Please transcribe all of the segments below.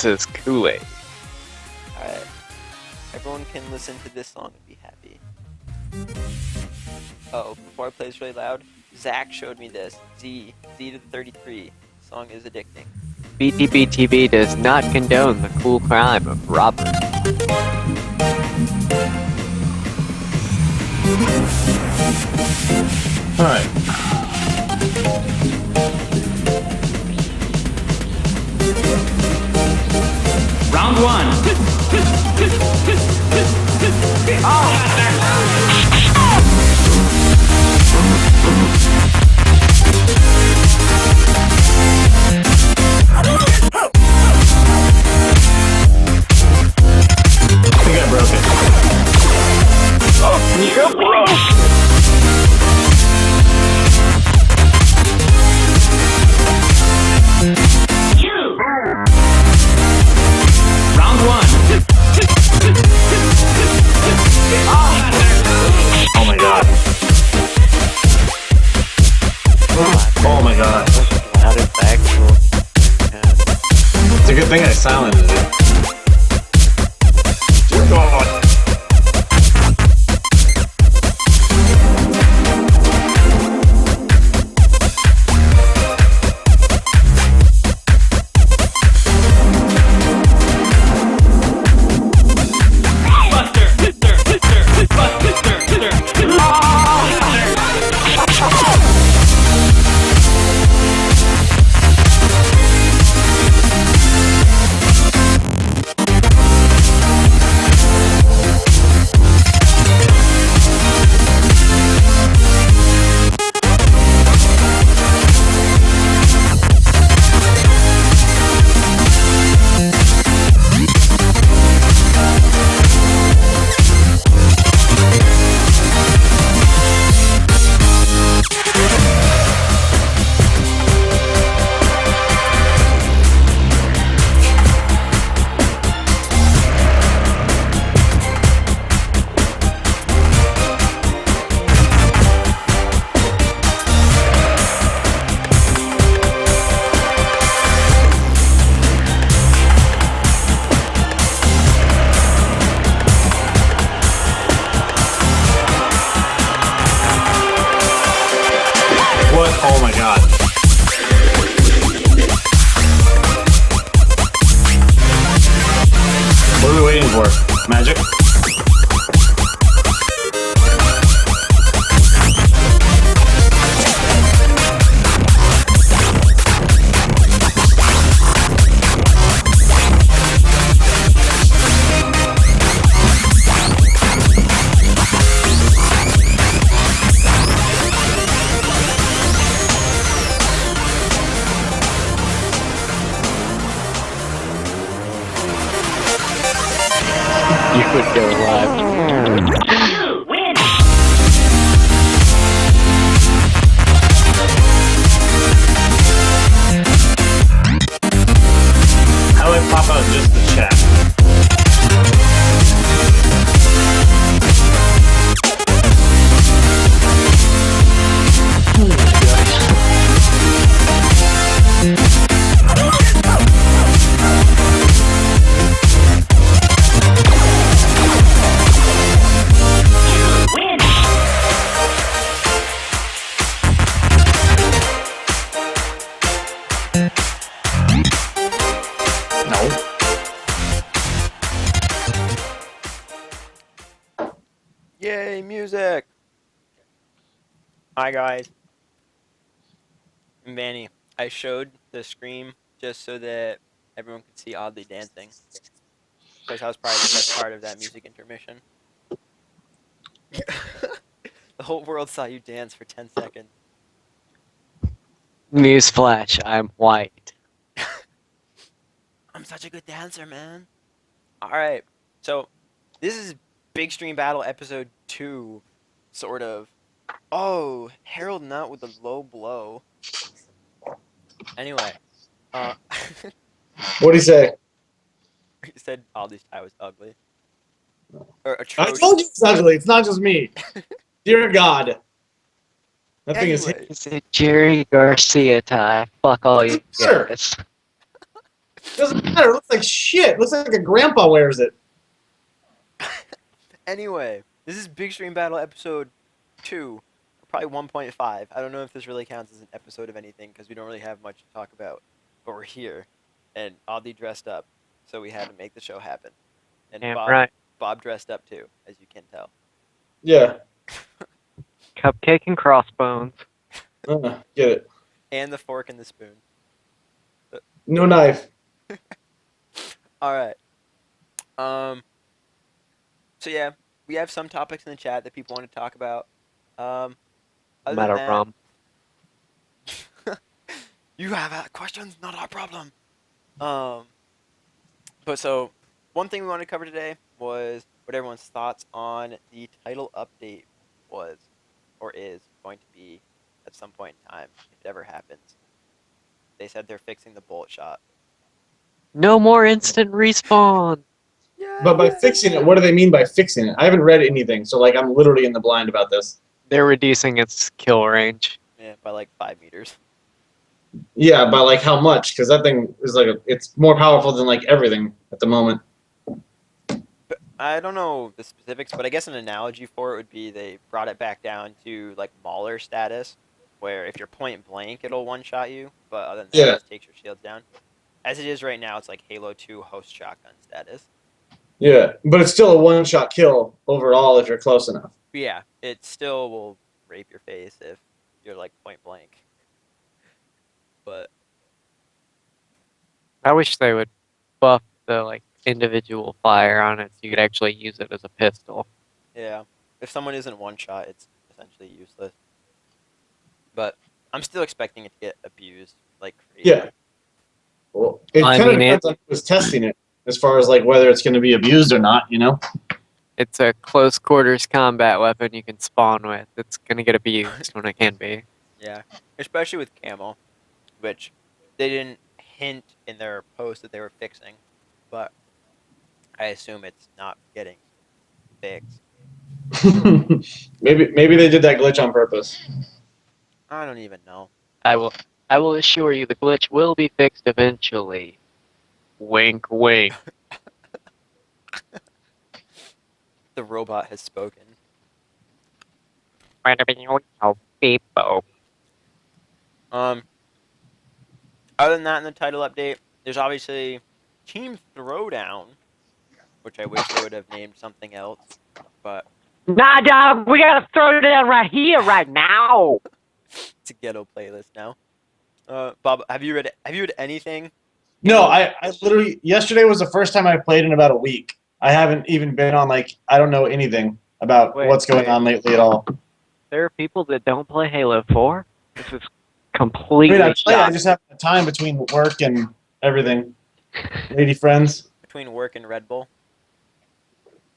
This is Kool-Aid. Alright. Everyone can listen to this song and be happy. Oh, before I play this really loud, Zach showed me this. Z to the 33. The song is addicting. BTBTV does not condone the cool crime of robbery. Alright. Round one. I think I broke it. Oh, you broke! Round one. Oh my god. Oh my god. How did that It's a good thing I silenced it. Dear God. What? Oh my god. What are we waiting for? Magic? You would go live. How do I pop out just the chat? No. Yay, music! Hi guys. I'm Vanny. I showed the scream just so that everyone could see Oddly dancing. Because that was probably the best part of that music intermission. The whole world saw you dance for 10 seconds. Newsflash, I'm white. I'm such a good dancer, man. Alright, so this is Big Stream Battle episode 2, sort of. Oh, Harold Nutt with a low blow. Anyway, What'd he say? he said Aldi's tie was ugly. Or I atrocious. told you it's ugly. It's not just me. Dear God. That thing is. Anyway. It's a Jerry Garcia tie. Fuck all you Sure. guys. Doesn't matter. It looks like shit. It looks like a grandpa wears it. Anyway, this is Big Stream Battle episode 2, or probably 1.5. I don't know if this really counts as an episode of anything because we don't really have much to talk about. But we're here, and Audie dressed up, so we had to make the show happen. And Damn right. Bob dressed up too, as you can tell. Yeah. Cupcake and crossbones. Get it. And the fork and the spoon. No knife. All right. So yeah, we have some topics in the chat that people want to talk about. Other than Matter that, rum. you have questions, not our problem. But so one thing we wanted to cover today was what everyone's thoughts on the title update was, or is going to be at some point in time, if it ever happens. They said they're fixing the bullet shot. No more instant respawn. Yeah. But by fixing it, what do they mean by fixing it? I haven't read anything, so like I'm literally in the blind about this. They're reducing its kill range. Yeah, by like 5 meters. Yeah, by like how much? Because that thing is like it's more powerful than like everything at the moment. I don't know the specifics, but I guess an analogy for it would be they brought it back down to like Mauler status, where if you're point blank, it'll one-shot you, but other than that, Yeah. it just takes your shields down. As it is right now, it's like Halo 2 host shotgun status. Yeah, but it's still a one-shot kill overall if you're close enough. But yeah, it still will rape your face if you're like point blank. But I wish they would buff the like individual fire on it so you could actually use it as a pistol. yeah, if someone isn't one shot, it's essentially useless. But I'm still expecting it to get abused like crazy. Yeah. Well, it I kind of mean, depends on who's testing it, as far as like whether it's going to be abused or not. You know. It's a close quarters combat weapon you can spawn with. It's gonna get abused when it can be. Yeah, especially with camo, which they didn't hint in their post that they were fixing, but I assume it's not getting fixed. maybe they did that glitch on purpose. I don't even know. I will assure you the glitch will be fixed eventually. Wink wink. The robot has spoken. People. Other than that, in the title update, there's obviously Team Throwdown, which I wish they would have named something else, but Nah, dog, we gotta throw it down right here, right now. it's a ghetto playlist now. Bob, have you read anything? No, I literally yesterday was the first time I played in about a week. I haven't even been on like I don't know anything about what's going on lately at all. There are people that don't play Halo 4. This is I completely mean, I play. I shocking. just have time between work and everything. Lady friends Between work and Red Bull?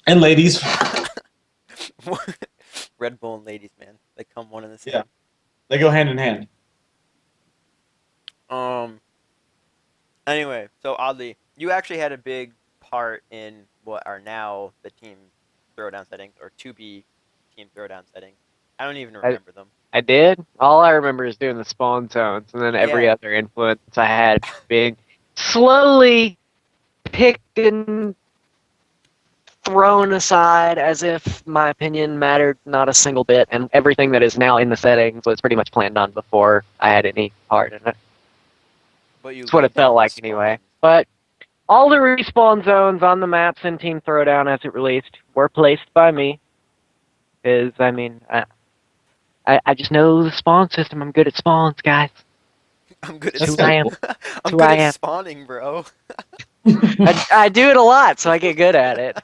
and ladies. Red Bull and ladies, man. They come one and the same. Yeah. They go hand in hand. Anyway, so oddly, you actually had a big part in what are now the team throwdown settings, or to be team throwdown settings. I don't even remember them. I did. All I remember is doing the spawn zones, and then every Yeah. other influence I had being slowly picked and thrown aside as if my opinion mattered not a single bit, and everything that is now in the settings was pretty much planned on before I had any part in it. But you That's what laid it felt down like the anyway. spawns. But all the respawn zones on the maps in Team Throwdown as it released were placed by me. Because, I mean, I just know the spawn system. I'm good at spawns, guys. I'm good at That's who I am. I'm who good I at am. spawning, bro. I do it a lot, so I get good at it.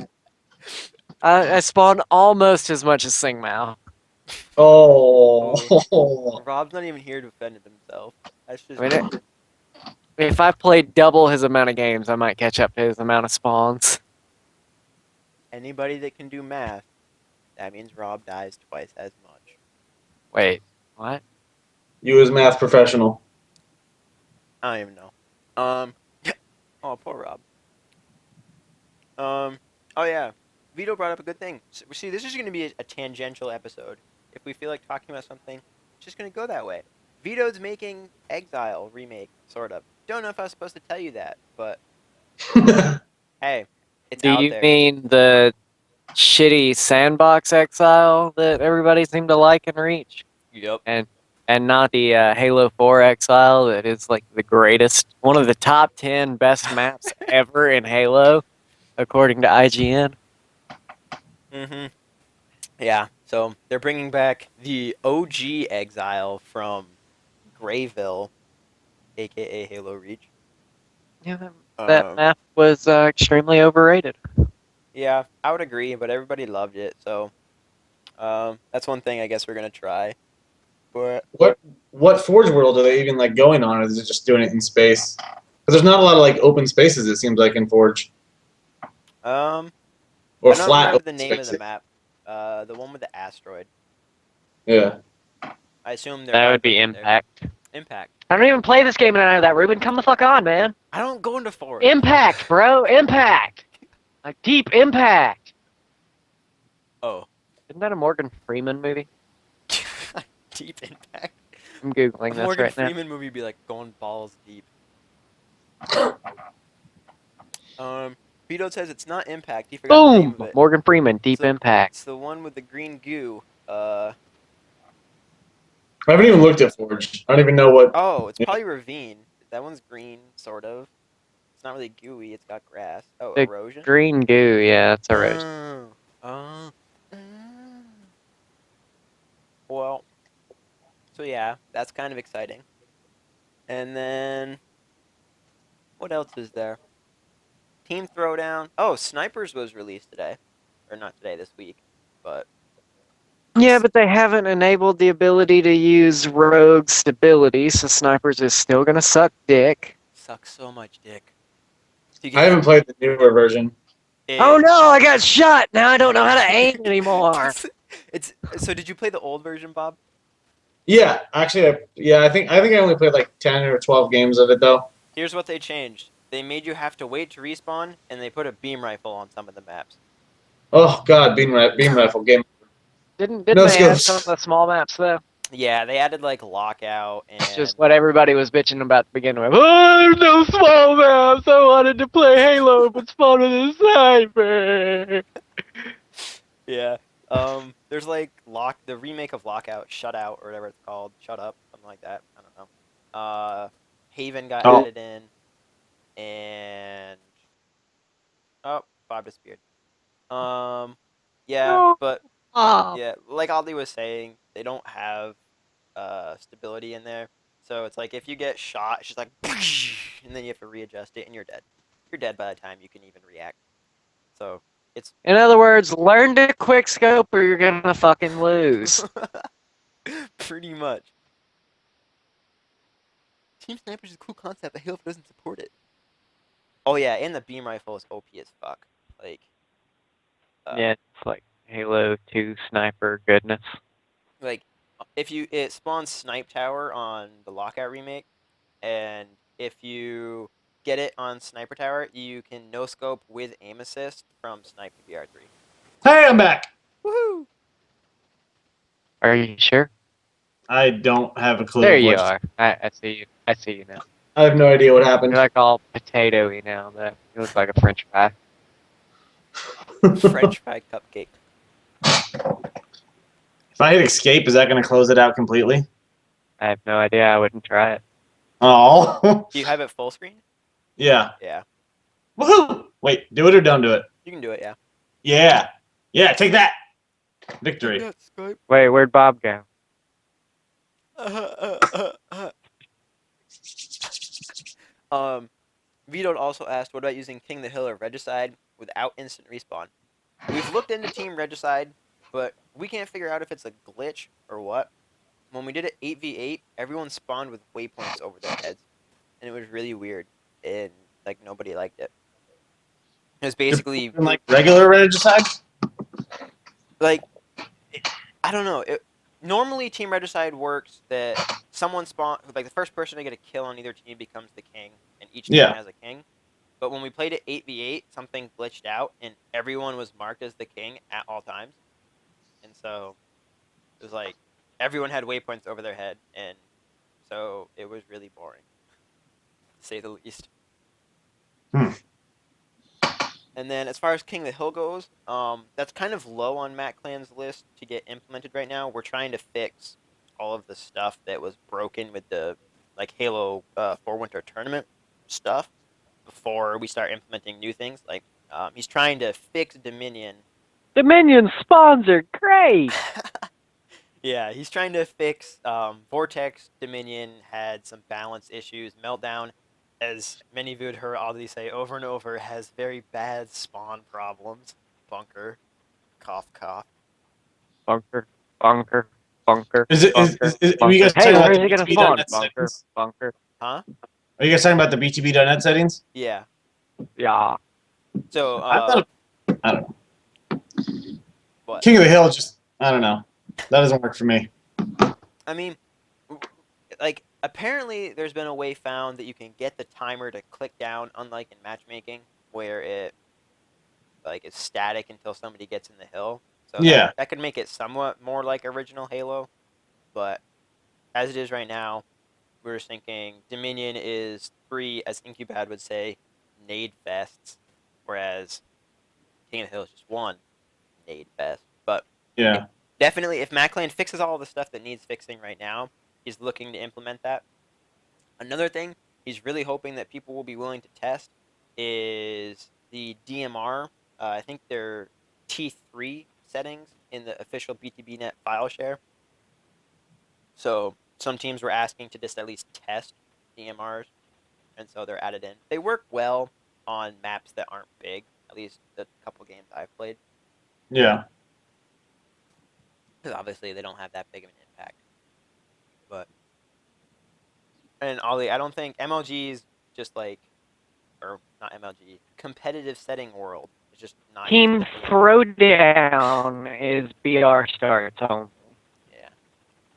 I spawn almost as much as Singmao. Oh. Rob's not even here to defend himself. That's just I mean, if I played double his amount of games, I might catch up to his amount of spawns. anybody that can do math. That means Rob dies twice as much. Wait, what? You as math professional. I don't even know. Oh, poor Rob. Oh yeah. Vito brought up a good thing. See, this is going to be a tangential episode. If we feel like talking about something, it's just going to go that way. Vito's making Exile remake, sort of. don't know if I was supposed to tell you that, but hey, it's Do out you there. mean the shitty sandbox exile that everybody seemed to like and reach? Yep. And not the Halo 4 exile that is like the greatest, one of the top 10 best maps ever in Halo, according to IGN. Mm-hmm. Yeah. So they're bringing back the OG exile from Grayville, aka Halo Reach. Yeah, that Um, map was extremely overrated. yeah, I would agree, but everybody loved it, so that's one thing I guess we're gonna try. But what Forge world are they even like going on? Or is it just doing it in space? Because there's not a lot of like open spaces. It seems like in Forge um, or I don't flat remember the open name of the spaces. map. The one with the asteroid. Yeah. I assume they're That probably would be putting it there. Impact. Impact. I don't even play this game and I know that, Ruben. Come the fuck on, man. I don't go into Forge. Impact, bro. Impact. Like deep impact. Oh. Isn't that a Morgan Freeman movie? Deep Impact. I'm A Googling this Morgan right now. Freeman movie would be like going balls deep. Vito says it's not Impact. He forgot the name Boom! of it. Morgan Freeman, Deep Impact. It's the one with the green goo. I haven't even looked at Forge. I don't even know what. Oh, it's probably Ravine. That one's green, sort of. It's not really gooey. It's got grass. Oh, The erosion. green goo, yeah, that's a roast. Oh. Oh. Oh. Well, so yeah, that's kind of exciting. And then what else is there? Team Throwdown. Oh, Snipers was released today, or not today, this week, but Yeah, but they haven't enabled the ability to use rogue stability, so snipers is still gonna suck dick. sucks so much dick. You I get haven't played the newer version. Oh it. no, I got shot! Now I don't know how to aim anymore. It's so. Did you play the old version, Bob? Yeah, actually, I think I only played like 10 or 12 games of it though. Here's what they changed. They made you have to wait to respawn, and they put a beam rifle on some of the maps. Oh God, beam rifle game. Didn't No they add some of scopes. the small maps though? Yeah, they added like lockout It's and just what everybody was bitching about to begin with. Oh, no small maps! I wanted to play Halo, but spawned with a sniper! yeah. There's like the remake of Lockout, Shutout or whatever it's called, Shut Up, something like that. I don't know. Haven got Oh, added in, and oh, Bob disappeared. Um, yeah, No. but Oh. yeah, like Aldi was saying, they don't have stability in there. So it's like if you get shot, it's just like, and then you have to readjust it, and you're dead. You're dead by the time you can even react. So it's In other words, learn to quick scope or you're gonna fucking lose. pretty much. Team Snipers is a cool concept, but Halo doesn't support it. Oh yeah, and the beam rifle is OP as fuck. Like, Yeah, it's like Halo 2 sniper goodness. like if it spawns Snipe Tower on the Lockout remake, and if you get it on Sniper Tower, you can no scope with aim assist from Snipe to BR3. hey, I'm back. Woohoo! Are you sure? I don't have a clue There of you what. are. I see you. I see you now. I have no idea what happened. You're like all potatoey now. That you look like a French fry. French fry cupcake. If I hit escape, is that going to close it out completely? I have no idea. I wouldn't try it. Oh, Do you have it full screen? yeah. Yeah, Woohoo! Wait, do it or don't do it. you can do it. Yeah. Yeah, yeah. Take that. Victory. Skype. Wait, where'd Bob go? Vito also asked, what about using King the Hill or Regicide without instant respawn? We've looked into Team Regicide, but we can't figure out if it's a glitch or what. When we did it 8v8, everyone spawned with waypoints over their heads, and it was really weird, and like nobody liked it. It was basically Like regular regicide. like I don't know. Normally, Team Regicide works that someone like the first person to get a kill on either team becomes the king, and each team Yeah. has a king. But when we played it 8v8, something glitched out, and everyone was marked as the king at all times. And so it was like everyone had waypoints over their head, and so it was really boring. to say the least. Hmm. And then as far as King of the Hill goes, that's kind of low on Matt Clan's list to get implemented right now. We're trying to fix all of the stuff that was broken with the Halo 4 Winter Tournament stuff before we start implementing new things. He's trying to fix Dominion. Dominion spawns are great. Yeah, he's trying to fix Vortex. Dominion had some balance issues. Meltdown, as many of you had heard Audley say over and over, has very bad spawn problems. Bunker, cough, cough. Bunker, bunker, bunker, Is it bunker, are you bunker. guys Hey, talking about where is the he gonna spawn? BTB.net Bunker, settings? bunker. Huh? Are you guys talking about the BTB.net settings? Yeah. Yeah. So, I thought I don't know. what? King of the Hill just I don't know. That doesn't work for me. I mean, apparently there's been a way found that you can get the timer to click down, unlike in matchmaking, where it is static until somebody gets in the hill. So Yeah. that could make it somewhat more like original Halo, but as it is right now, we're just thinking Dominion is 3, as Incubad would say, nade fests, whereas King of the Hill is just 1 nade fest. But Yeah. definitely, if Maclan fixes all the stuff that needs fixing right now, he's looking to implement that. Another thing he's really hoping that people will be willing to test is the DMR. I think they're T3 settings in the official BTBnet file share. So some teams were asking to just at least test DMRs, and so they're added in. They work well on maps that aren't big, at least the couple games I've played. Yeah. Because obviously they don't have that big of an impact. But and Ollie, I don't think MLG's just or not MLG, competitive setting world is just not using Team the DMR. Throwdown is BR starts home, Yeah.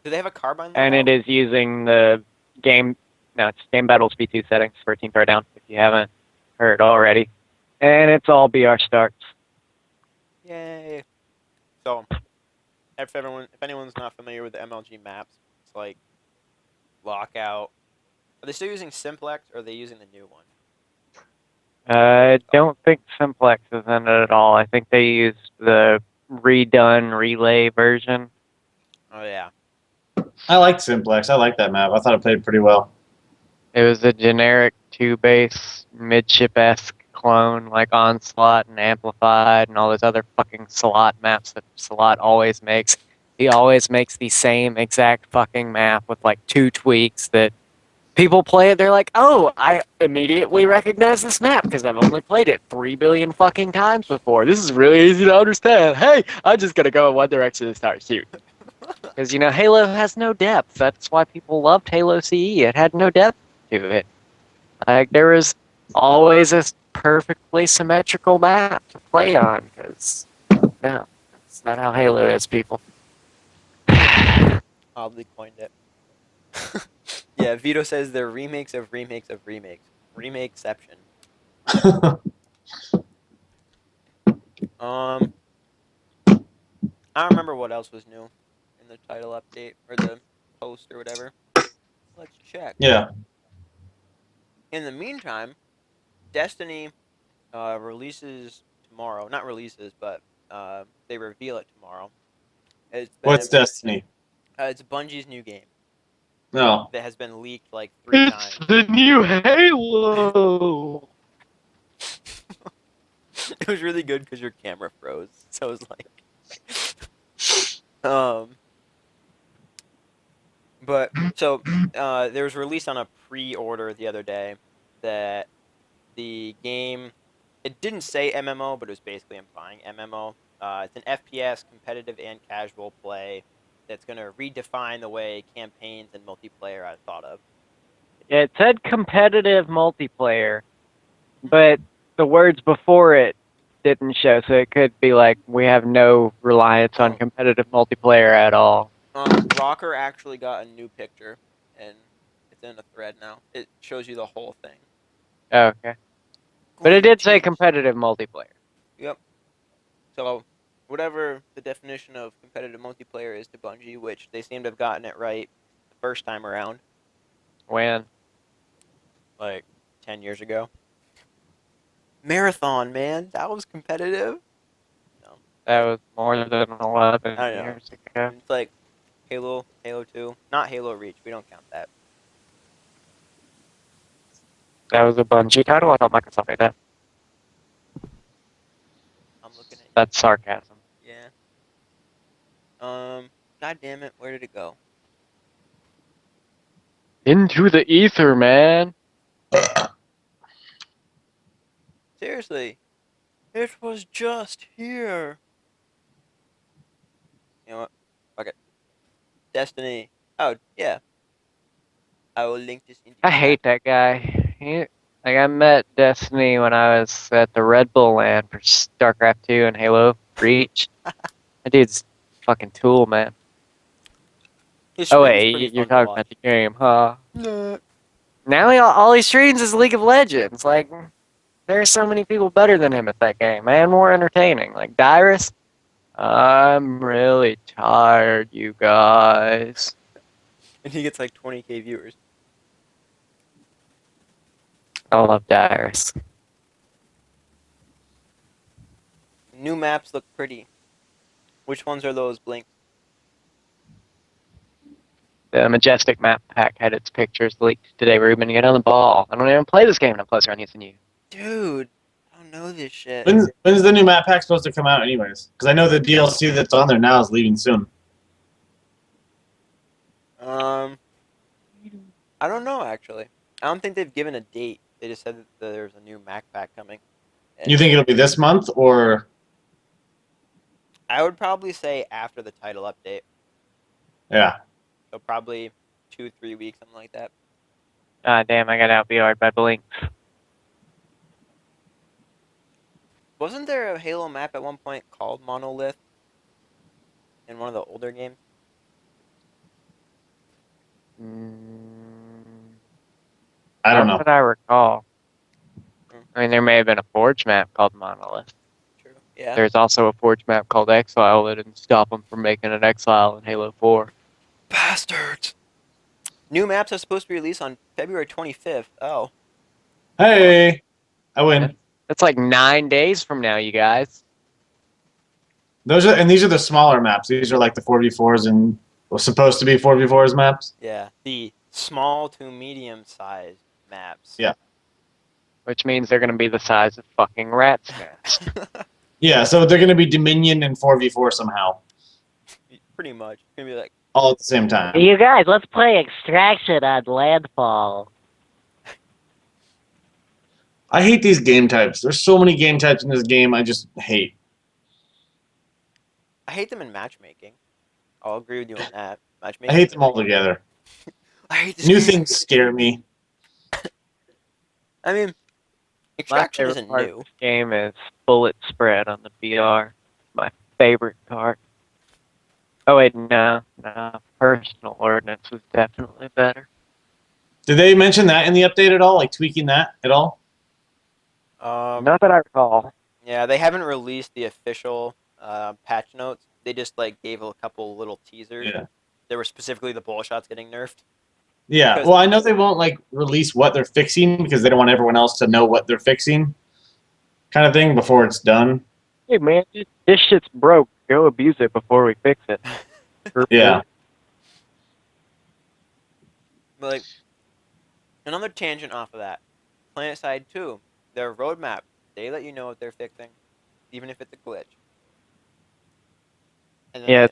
Do they have a carbine and it loadout? is using the game. No, it's Game Battle's V2 settings for Team Throwdown. If you haven't heard already, and it's all BR starts. Yay. So if anyone's not familiar with the MLG maps, it's like Lockout. Are they still using Simplex or are they using the new one? I don't think Simplex is in it at all. I think they used the redone relay version. Oh yeah. I liked Simplex. I liked that map. I thought it played pretty well. It was a generic 2-base midship-esque clone like Onslaught and Amplified and all those other fucking slot maps that Slot always makes. He always makes the same exact fucking map with like 2 tweaks that people play it. They're like, oh, I immediately recognize this map because I've only played it 3 billion fucking times before. This is really easy to understand. Hey, I'm just gonna go in one direction and start shooting. Because, Halo has no depth. That's why people loved Halo CE. It had no depth to it. Like, there was always a perfectly symmetrical map to play on. Because, no, that's not how Halo is, people. Oddly coined it. Yeah, Vito says they're remakes of remakes of remakes. Remakeception. Um, I don't remember what else was new in the title update or the post or whatever. Let's check. Yeah. In the meantime, Destiny releases tomorrow. Not releases, but they reveal it tomorrow. What's Destiny? It's Bungie's new game No. that has been leaked like 3 times. the new Halo! It was really good because your camera froze. So it was like, but so there was released on a pre-order the other day that the game, it didn't say MMO, but it was basically implying MMO. It's an FPS, competitive and casual play that's going to redefine the way campaigns and multiplayer are thought of. It said competitive multiplayer, but the words before it didn't show, so it could be like, we have no reliance on competitive multiplayer at all. Rocker actually got a new picture, and it's in a thread now. It shows you the whole thing. Okay. But it did say competitive multiplayer. Yep. So, whatever the definition of competitive multiplayer is to Bungie, which they seem to have gotten it right the first time around. When? Like 10 years ago. Marathon, man, that was competitive. No, That was more than 11 I know. years ago. It's like Halo 2, not Halo Reach. We don't count that. That was a Bungie title. I thought Microsoft made that. I'm looking at That's sarcasm. you. Yeah. God damn it, where did it go? Into the ether, man. Seriously, it was just here. You know what? Fuck it. Destiny. Oh yeah. I will link this into. I hate that guy. Like I met Destiny when I was at the Red Bull land for StarCraft 2 and Halo Reach. That dude's fucking tool, man. His Oh stream is wait, pretty you're fun to talking watch. about the game, huh? Nah. Now all he streams is League of Legends. Like, there's so many people better than him at that game, man. More entertaining. Like Dyrus. I'm really tired, you guys. And he gets like 20k viewers. I love Dyrus. New maps look pretty. Which ones are those, Blink? The Majestic map pack had its pictures leaked today. Ruben, get on the ball. I don't even play this game, and I'm closer on you than you. Dude, I don't know this shit. When's the new map pack supposed to come out, anyways? Because I know the DLC that's on there now is leaving soon. I don't know actually. I don't think they've given a date. They just said that there's a new Mac pack coming. You think it'll be this month or? I would probably say after the title update. Yeah. So probably 2-3 weeks, something like that. Ah, damn, I got out BR'd by Blink. Wasn't there a Halo map at one point called Monolith in one of the older games? I don't Not know. that I recall. I mean, there may have been a Forge map called Monolith. True. Yeah. There's also a Forge map called Exile that didn't stop them from making an Exile in Halo 4. Bastards. New maps are supposed to be released on February 25th. Oh. Hey, I win. That's like 9 days from now, you guys. These are the smaller maps. These are like the 4v4s and supposed to be 4v4s maps. Yeah. The small to medium sized maps. Yeah. Which means they're going to be the size of fucking Rat's Nest. Yeah, so they're going to be Dominion and 4v4 somehow, Pretty much. It's gonna be like, all at the same time. You guys, let's play Extraction on Landfall. I hate these game types. There's so many game types in this game I just hate. I hate them in matchmaking. I'll agree with you on that. Matchmaking. I hate them all together. I hate this New game. things scare me. I mean, My Extraction favorite isn't part new. of this game is Bullet Spread on the BR. My favorite part. Oh wait, no. Personal Ordnance was definitely better. Did they mention that in the update at all? Like tweaking that at all? Not that I recall. Yeah, they haven't released the official patch notes. They just like gave a couple little teasers. Yeah. There were specifically the bull shots getting nerfed. Yeah. Because- Well, I know they won't like release what they're fixing because they don't want everyone else to know what they're fixing, kind of thing, before it's done. Hey man, this shit's broke. Go abuse it before we fix it. Yeah. But like, another tangent off of that. Planet Side 2, their roadmap, they let you know what they're fixing, even if it's a glitch. And then Yeah.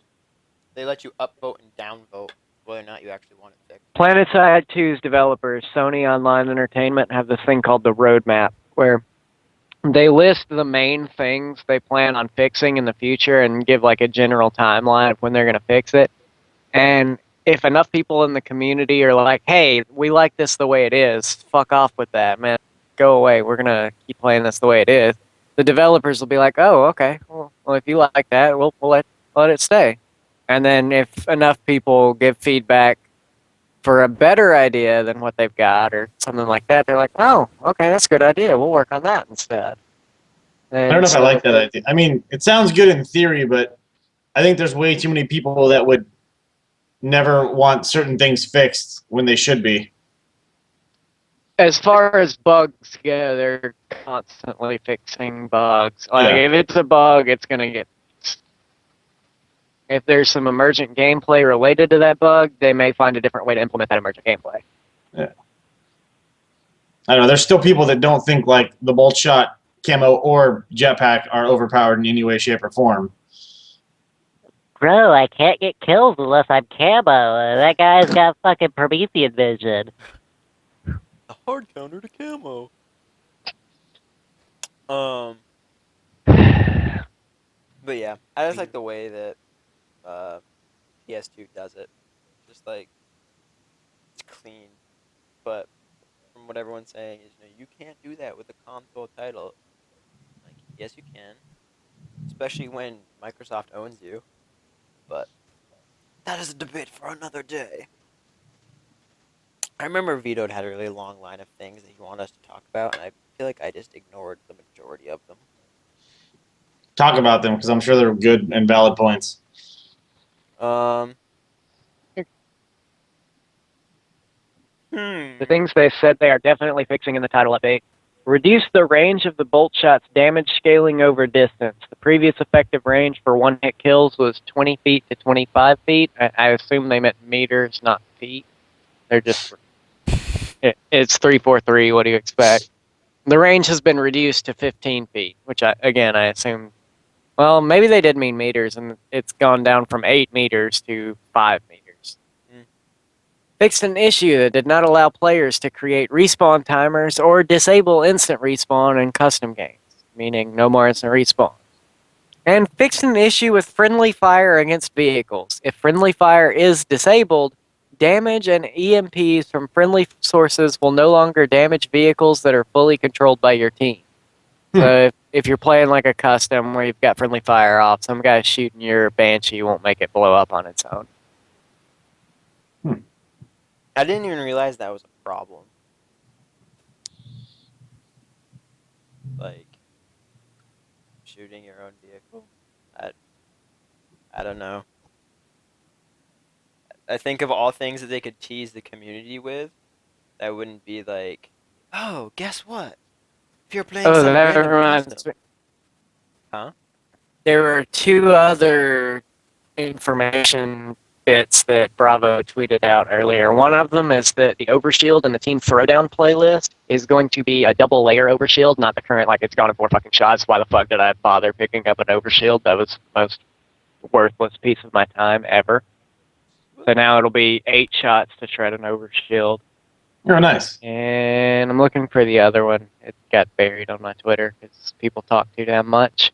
they let you upvote and downvote whether or not you actually want it fixed. PlanetSide 2's developers, Sony Online Entertainment, have this thing called the Roadmap, where they list the main things they plan on fixing in the future and give like a general timeline of when they're going to fix it. And if enough people in the community are like, hey, we like this the way it is, fuck off with that, man. Go away. We're going to keep playing this the way it is. The developers will be like, oh, okay. Well if you like that, we'll let it stay. And then if enough people give feedback for a better idea than what they've got or something like that, they're like, oh, okay, that's a good idea. We'll work on that instead. I don't know if I like that idea. I mean, it sounds good in theory, but I think there's way too many people that would never want certain things fixed when they should be. as far as bugs go, they're constantly fixing bugs. Like, Yeah. if it's a bug, it's going to get fixed. If there's some emergent gameplay related to that bug, they may find a different way to implement that emergent gameplay. Yeah. I don't know. There's still people that don't think like the bolt shot, camo, or jetpack are overpowered in any way, shape, or form. Bro, I can't get kills unless I'm camo. That guy's got fucking Promethean vision. A hard counter to camo. But yeah, I just like the way that PS2 does it. Just like it's clean, but from what everyone's saying is, you can't do that with a console title. Like, yes, you can, especially when Microsoft owns you. But that is a debate for another day. I remember Vito'd had a really long line of things that he wanted us to talk about, and I feel like I just ignored the majority of them. Talk about them because I'm sure they're good and valid points. The things they said they are definitely fixing in the title update. Reduce the range of the bolt shot's damage scaling over distance. The previous effective range for one-hit kills was 20 feet to 25 feet. I assume they meant meters, not feet. They're just... It's 343, what do you expect? The range has been reduced to 15 feet, which, I assume... Well, maybe they did mean meters, and it's gone down from 8 meters to 5 meters. Fixed an issue that did not allow players to create respawn timers or disable instant respawn in custom games, meaning no more instant respawn. And fixed an issue with friendly fire against vehicles. If friendly fire is disabled, damage and EMPs from friendly sources will no longer damage vehicles that are fully controlled by your team. So if you're playing like a custom where you've got friendly fire off, some guy shooting your Banshee won't make it blow up on its own. I didn't even realize that was a problem. Like, shooting your own vehicle. I don't know. I think of all things that they could tease the community with, that wouldn't be like, oh, guess what? If you're playing some that random reminds custom. me. Huh? There were two other information bits that Bravo tweeted out earlier. One of them is that the overshield in the Team Throwdown playlist is going to be a double layer overshield, not the current, like, it's gone in 4 fucking shots. Why the fuck did I bother picking up an overshield? That was the most worthless piece of my time ever. So now it'll be 8 shots to shred an overshield. Oh, nice. And I'm looking for the other one. It got buried on my Twitter because people talk too damn much.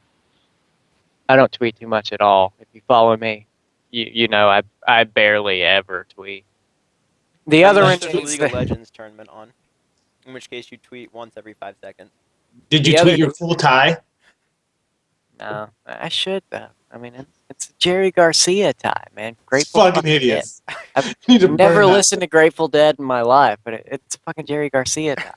I don't tweet too much at all. If you follow me, you know I barely ever tweet. The other Unless one there's a is League of that, Legends tournament on, in which case you tweet once every 5 seconds. Did you The tweet other- your full tie? no, I should though. I mean, it's a Jerry Garcia tie, man. It's Grateful fucking fucking hideous. I've You need to burn never that. listened to Grateful Dead in my life, but it's a fucking Jerry Garcia tie.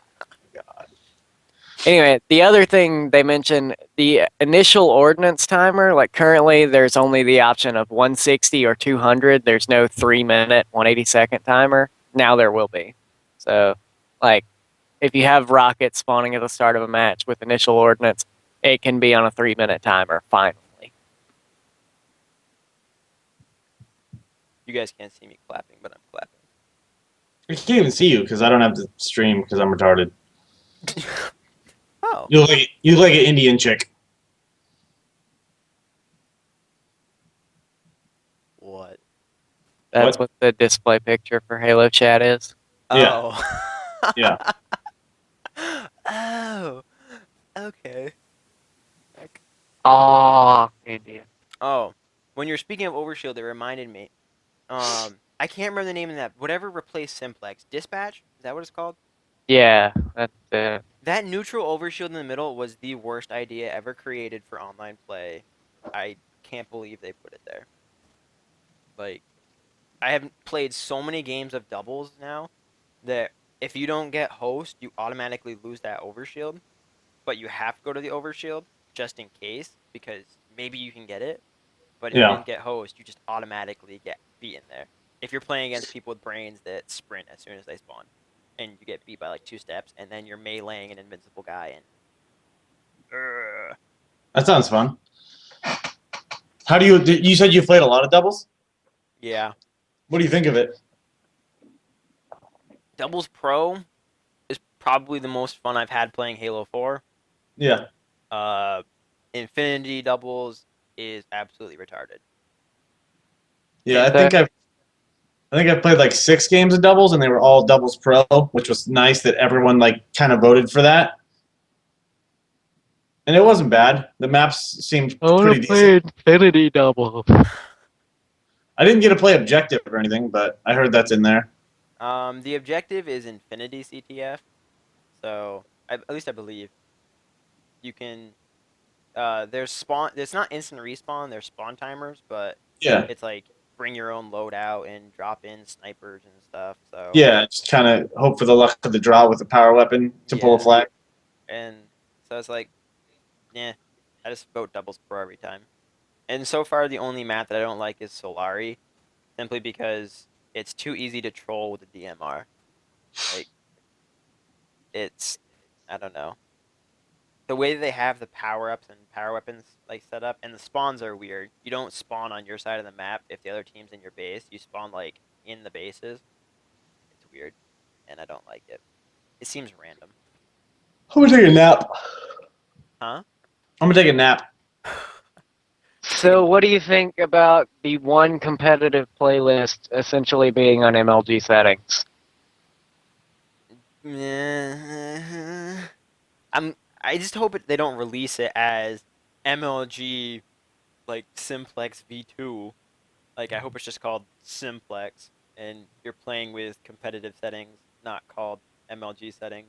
Anyway, the other thing they mentioned, the initial ordnance timer, like currently there's only the option of 160 or 200. There's no 3-minute, 180-second timer. Now there will be. So, like, if you have rockets spawning at the start of a match with initial ordnance, it can be on a 3-minute timer, finally. You guys can't see me clapping, but I'm clapping. I can't even see you because I don't have to stream because I'm retarded. Oh. You look like an Indian chick. What? That's What? what the display picture for Halo Chat is. Yeah. Oh. Yeah. Oh. Okay. Oh, India. Oh. When you're speaking of Overshield, it reminded me. I can't remember the name of that. Whatever replaced Simplex. Dispatch? Is that what it's called? Yeah, that's it. That neutral overshield in the middle was the worst idea ever created for online play. I can't believe they put it there. Like, I have played so many games of doubles now that if you don't get host, you automatically lose that overshield. But you have to go to the overshield just in case because maybe you can get it. But if you Yeah. didn't get host, you just automatically get beaten there. If you're playing against people with brains that sprint as soon as they spawn. and you get beat by like 2 steps, and then you're meleeing an invincible guy, and That sounds fun. How do you said you played a lot of doubles? yeah. What do you think of it? Doubles Pro is probably the most fun I've had playing Halo 4. Yeah. Infinity doubles is absolutely retarded. Yeah, I think I played like 6 games of doubles, and they were all doubles pro, which was nice that everyone like kind of voted for that. And it wasn't bad. The maps seemed pretty decent. Infinity double. I didn't get to play objective or anything, but I heard that's in there. The objective is Infinity CTF, so at least I believe you can. There's spawn. It's not instant respawn. There's spawn timers, but Yeah. it's like bring your own loadout and drop in snipers and stuff. So Yeah, just kind of hope for the luck of the draw with a power weapon to pull a Yeah. flag. and so it's like, yeah, I just vote doubles pro every time. And so far, the only map that I don't like is Solari, simply because it's too easy to troll with the DMR. Like, I don't know. The way they have the power-ups and power weapons like set up, and the spawns are weird. You don't spawn on your side of the map if the other team's in your base. You spawn like in the bases. It's weird, and I don't like it. It seems random. I'm gonna take a nap. Huh? I'm gonna take a nap. So, what do you think about the one competitive playlist essentially being on MLG settings? I just hope they don't release it as MLG like Simplex V2. Like, I hope it's just called Simplex, and you're playing with competitive settings, not called MLG settings.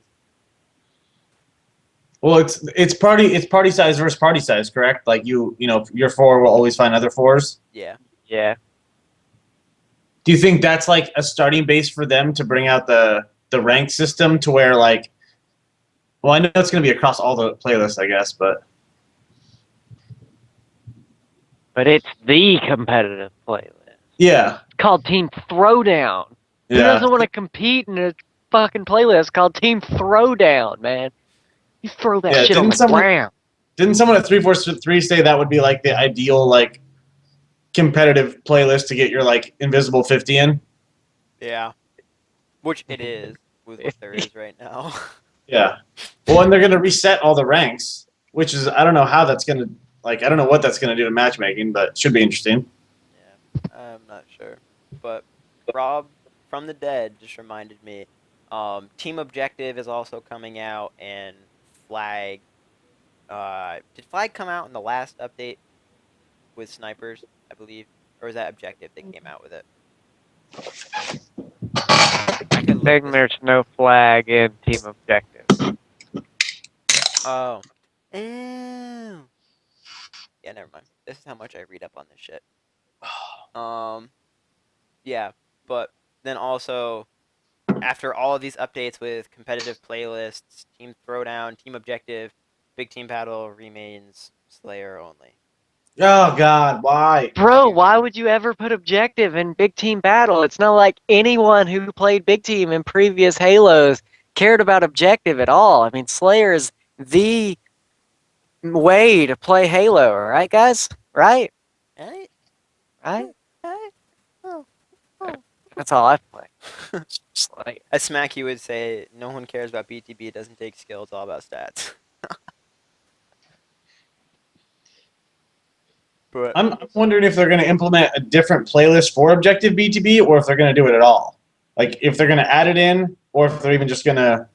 Well, it's party size versus party size, correct? Like your 4 will always find other 4s. Yeah. Yeah. Do you think that's like a starting base for them to bring out the ranked system to where like, well, I know it's going to be across all the playlists, I guess, but It's the competitive playlist. yeah, It's called Team Throwdown. Who yeah. doesn't want to compete in a fucking playlist called Team Throwdown, man? You throw that Yeah, shit on didn't the someone- ground. Didn't someone at 343 say that would be like the ideal like competitive playlist to get your like invisible 50 in? Yeah. Which it is, with what there is right now. Yeah. Well, and they're going to reset all the ranks, which is I don't know how that's going to like I don't know what that's going to do to matchmaking, but it should be interesting. Yeah, I'm not sure. But Rob from the Dead just reminded me. Team Objective is also coming out, and Flag. Did Flag come out in the last update with snipers, I believe? Or is that Objective that came out with it? I could I think there's no flag in Team Objective. Oh. Ew. Yeah, never mind. This is how much I read up on this shit. Yeah, but then also, after all of these updates with competitive playlists, Team Throwdown, Team Objective, Big Team Battle remains Slayer only. Oh God, why? Bro, why would you ever put Objective in Big Team Battle? It's not like anyone who played Big Team in previous Halos cared about Objective at all. I mean, Slayer is the way to play Halo, right, guys? Right? Right? Right? Right? Oh. That's all I've played. Slayer. As Smacky would say, no one cares about BTB, it doesn't take skill, it's all about stats. But I'm wondering if they're going to implement a different playlist for Objective BTB, or if they're going to do it at all. Like if they're going to add it in, or if they're even just going to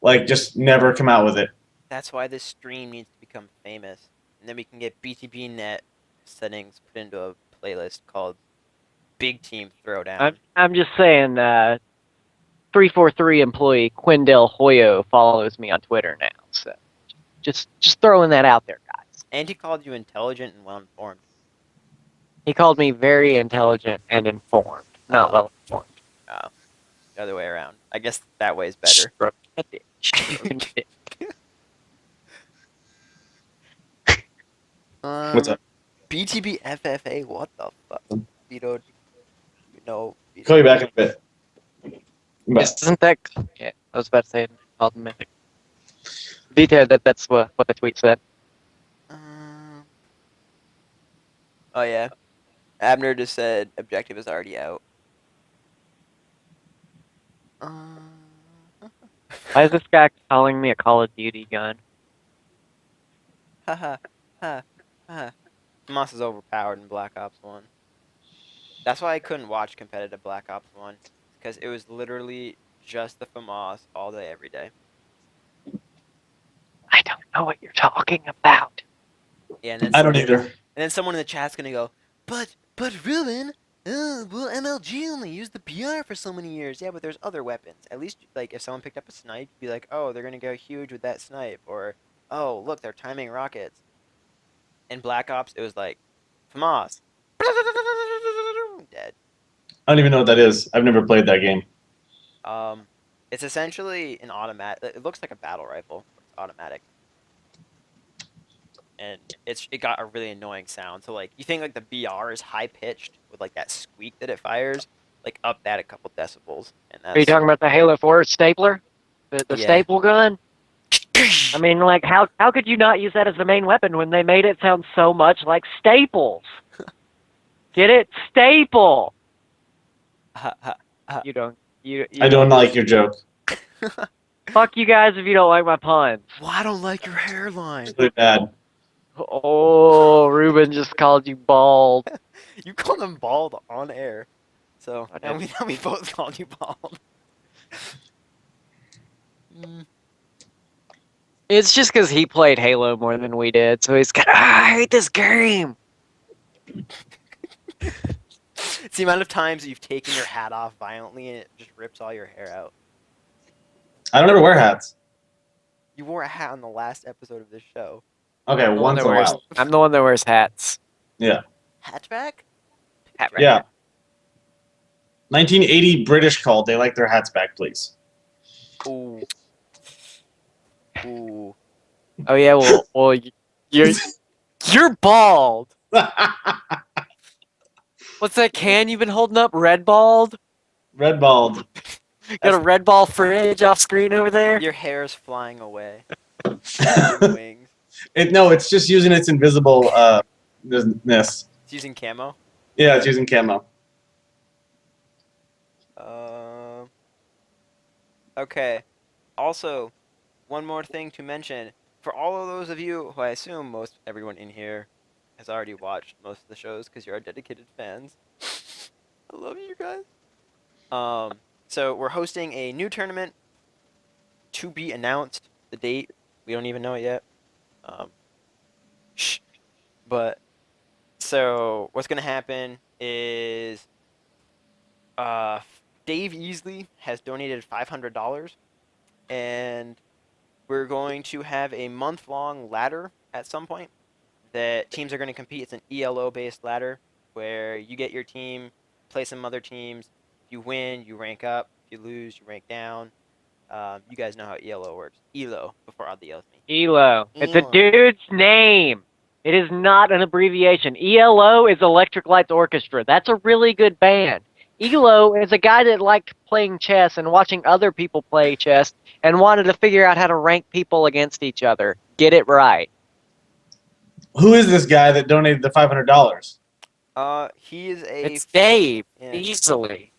like just never come out with it. that's why this stream needs to become famous. And then we can get BTB net settings put into a playlist called Big Team Throwdown. I'm just saying, 343 employee Quindell Hoyo follows me on Twitter now, so just throwing that out there, guys. And he called you intelligent and well-informed. He called me very intelligent and informed, not well informed. Oh, the other way around. I guess that way is better. What's up? BTB FFA, what the fuck? Vito, no. Call you back in a bit. But Isn't that? Yeah, I was about to say called mythic. Detail that's what the tweet said. Oh yeah, Abner just said objective is already out. Why is this guy calling me a Call of Duty gun? Haha, ha, ha. Moss is overpowered in Black Ops 1. That's why I couldn't watch competitive Black Ops 1, because it was literally just the FAMAS all day, every day. I don't know what you're talking about. Yeah, and then I don't either. And then someone in the chat's gonna go, but Ruben, well MLG only used the PR for so many years. Yeah, but there's other weapons. At least like if someone picked up a snipe, you'd be like, oh, they're gonna go huge with that snipe, or oh, look, they're timing rockets. In Black Ops, it was like, FAMAS, dead. I don't even know what that is. I've never played that game. It's essentially an automatic. It looks like a battle rifle. It's automatic, and it got a really annoying sound. So like you think like the BR is high pitched with like that squeak that it fires, like up that a couple decibels, and that's Are you talking about the Halo 4 stapler? The Yeah. staple gun? I mean, like, how could you not use that as the main weapon when they made it sound so much like Staples? Get it? Staple! You don't. You I don't like your joke. Fuck you guys if you don't like my puns. Well, I don't like your hairline. It's really bad. Oh, Ruben just called you bald. You called him bald on air, so I now did. we both called you bald. It's just because he played Halo more than we did, so he's kind of, I hate this game. It's the amount of times that you've taken your hat off violently and it just rips all your hair out. I don't ever wear hats. You wore a hat on the last episode of this show. Okay, I'm the one once that in a wears- while. I'm the one that wears hats. Hatchback? Hat right Yeah. here. 1980 British called. They like their hats back, please. Ooh. Ooh. Oh yeah, well, you're bald. What's that can you've been holding up? Red bald? Red bald. Got a red ball fridge off screen over there? Your hair's flying away. Using wings. No, it's just using its invisible ness. It's using camo. Yeah, it's using camo. Okay. Also, one more thing to mention. For all of those of you who I assume most everyone in here has already watched most of the shows because you're our dedicated fans. I love you guys. So we're hosting a new tournament to be announced. The date, we don't even know it yet. Shh. But so what's gonna happen is Dave Easley has donated $500, and we're going to have a month-long ladder at some point that teams are going to compete. It's an ELO-based ladder where you get your team, play some other teams. If you win, you rank up. If you lose, you rank down. You guys know how ELO works. ELO, before all the yells at me. ELO. It's a ELO. dude's name. It is not an abbreviation. ELO is Electric Lights Orchestra. That's a really good band. ELO is a guy that liked playing chess and watching other people play chess and wanted to figure out how to rank people against each other. Get it right. Who is this guy that donated the $500? He is a... It's Dave. Yeah. Easily.